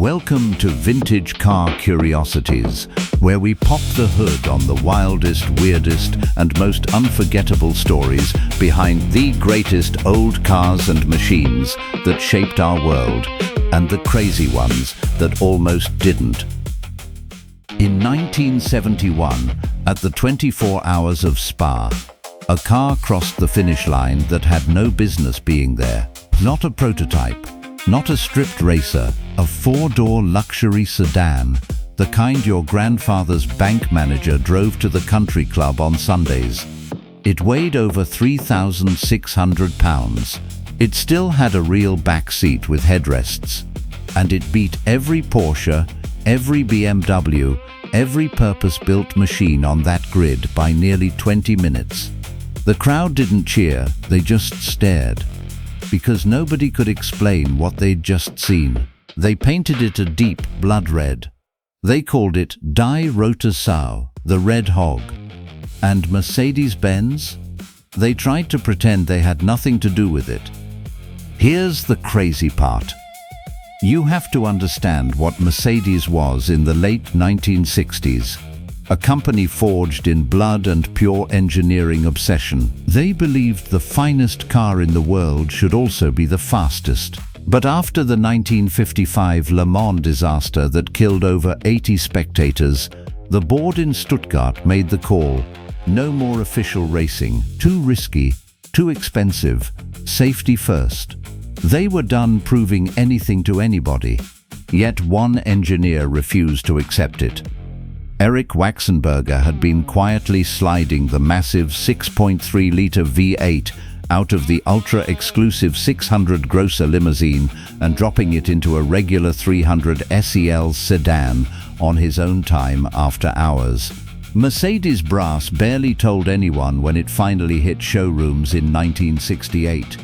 Welcome to Vintage Car Curiosities, where we pop the hood on the wildest, weirdest, and most unforgettable stories behind the greatest old cars and machines that shaped our world, and the crazy ones that almost didn't. In 1971, at the 24 Hours of Spa, a car crossed the finish line that had no business being there. Not a prototype, not a stripped racer, a four-door luxury sedan, the kind your grandfather's bank manager drove to the country club on Sundays. It weighed over 3,600 pounds. It still had a real back seat with headrests. And it beat every Porsche, every BMW, every purpose-built machine on that grid by nearly 20 minutes. The crowd didn't cheer, they just stared, because nobody could explain what they'd just seen. They painted it a deep blood red. They called it Die Rote Schwein, the Red Hog. And Mercedes-Benz? They tried to pretend they had nothing to do with it. Here's the crazy part. You have to understand what Mercedes was in the late 1960s. A company forged in blood and pure engineering obsession. They believed the finest car in the world should also be the fastest. But after the 1955 Le Mans disaster that killed over 80 spectators, the board in Stuttgart made the call: no more official racing, too risky, too expensive, safety first. They were done proving anything to anybody. Yet one engineer refused to accept it. Eric Waxenberger had been quietly sliding the massive 6.3-liter V8 out of the ultra-exclusive 600 Grosser limousine and dropping it into a regular 300 SEL sedan on his own time after hours. Mercedes brass barely told anyone when it finally hit showrooms in 1968.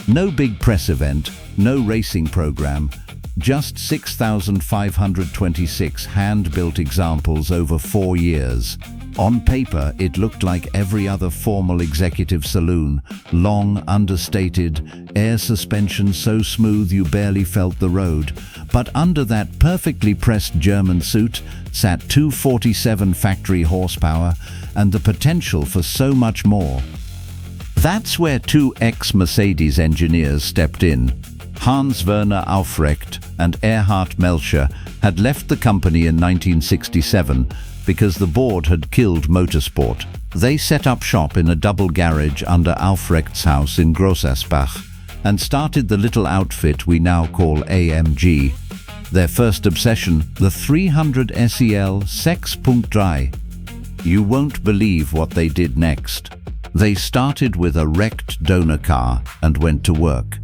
No big press event, no racing program, just 6,526 hand-built examples over 4 years. On paper, it looked like every other formal executive saloon. Long, understated, air suspension so smooth you barely felt the road. But under that perfectly pressed German suit sat 247 factory horsepower and the potential for so much more. That's where two ex-Mercedes engineers stepped in. Hans-Werner Aufrecht and Erhard Melcher had left the company in 1967 because the board had killed motorsport. They set up shop in a double garage under Aufrecht's house in Grossersbach and started the little outfit we now call AMG. Their first obsession, the 300 SEL 6.3. You won't believe what they did next. They started with a wrecked donor car and went to work.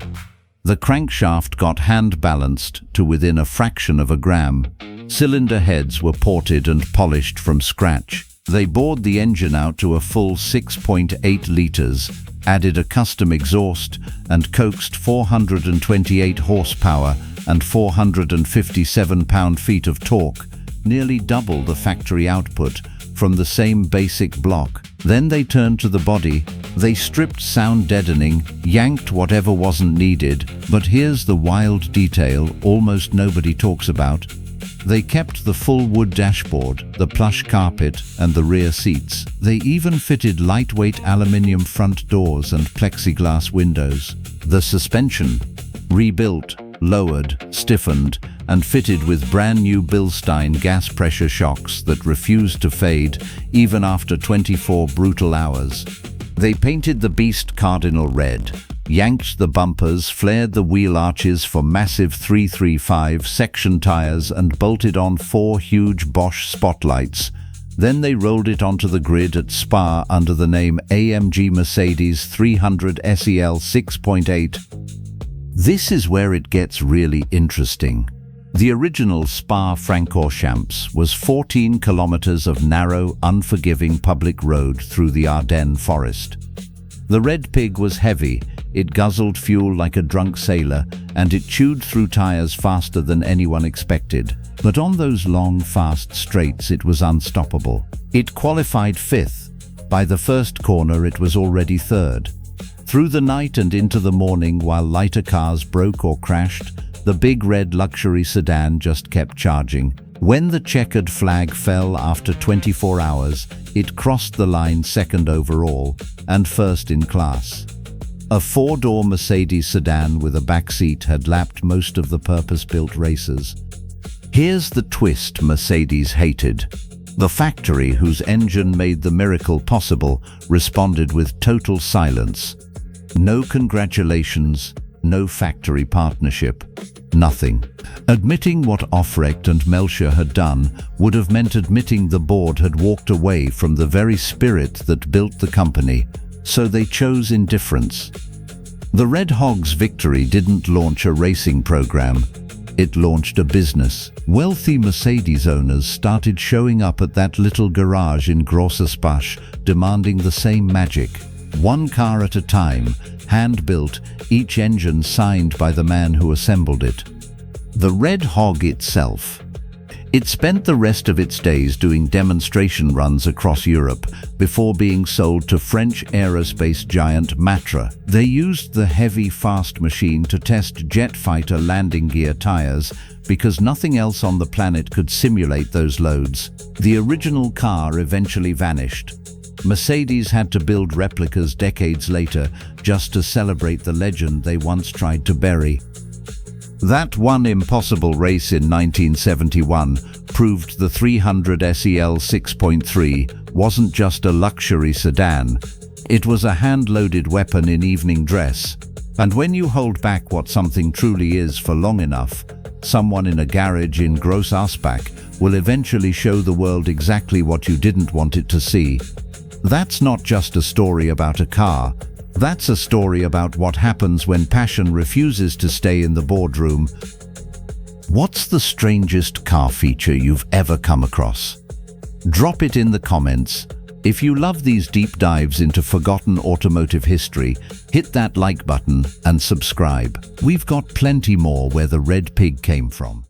The crankshaft got hand-balanced to within a fraction of a gram. Cylinder heads were ported and polished from scratch. They bored the engine out to a full 6.8 liters, added a custom exhaust, and coaxed 428 horsepower and 457 pound-feet of torque, nearly double the factory output, from the same basic block. Then they turned to the body. They stripped sound deadening, yanked whatever wasn't needed, but here's the wild detail almost nobody talks about. They kept the full wood dashboard, the plush carpet, and the rear seats. They even fitted lightweight aluminium front doors and plexiglass windows. The suspension, rebuilt, lowered, stiffened, and fitted with brand new Bilstein gas pressure shocks that refused to fade even after 24 brutal hours. They painted the beast cardinal red, yanked the bumpers, flared the wheel arches for massive 335 section tires, and bolted on 4 huge Bosch spotlights. Then they rolled it onto the grid at Spa under the name AMG Mercedes 300 SEL 6.8. This is where it gets really interesting. The original Spa-Francorchamps was 14 kilometers of narrow, unforgiving public road through the Ardennes forest. The red pig was heavy, it guzzled fuel like a drunk sailor, and it chewed through tires faster than anyone expected. But on those long, fast straights, it was unstoppable. It qualified 5th. By the first corner, it was already 3rd. Through the night and into the morning, while lighter cars broke or crashed, The big red luxury sedan just kept charging. When the checkered flag fell after 24 hours, it crossed the line second overall and first in class. A four-door Mercedes sedan with a backseat had lapped most of the purpose-built races. Here's the twist Mercedes hated. The factory whose engine made the miracle possible responded with total silence. No congratulations, no factory partnership, nothing. Admitting what Aufrecht and Melcher had done would have meant admitting the board had walked away from the very spirit that built the company, so they chose indifference. The Red Hog's victory didn't launch a racing program. It launched a business. Wealthy Mercedes owners started showing up at that little garage in Rote Schwein, demanding the same magic. One car at a time, hand-built, each engine signed by the man who assembled it. The Red Hog itself. It spent the rest of its days doing demonstration runs across Europe before being sold to French aerospace giant Matra. They used the heavy, fast machine to test jet fighter landing gear tires because nothing else on the planet could simulate those loads. The original car eventually vanished. Mercedes had to build replicas decades later just to celebrate the legend they once tried to bury. That one impossible race in 1971 proved the 300 SEL 6.3 wasn't just a luxury sedan, it was a hand-loaded weapon in evening dress. And when you hold back what something truly is for long enough, someone in a garage in Gross Asbach will eventually show the world exactly what you didn't want it to see. That's not just a story about a car. That's a story about what happens when passion refuses to stay in the boardroom. What's the strangest car feature you've ever come across? Drop it in the comments. If you love these deep dives into forgotten automotive history, hit that like button and subscribe. We've got plenty more where the red pig came from.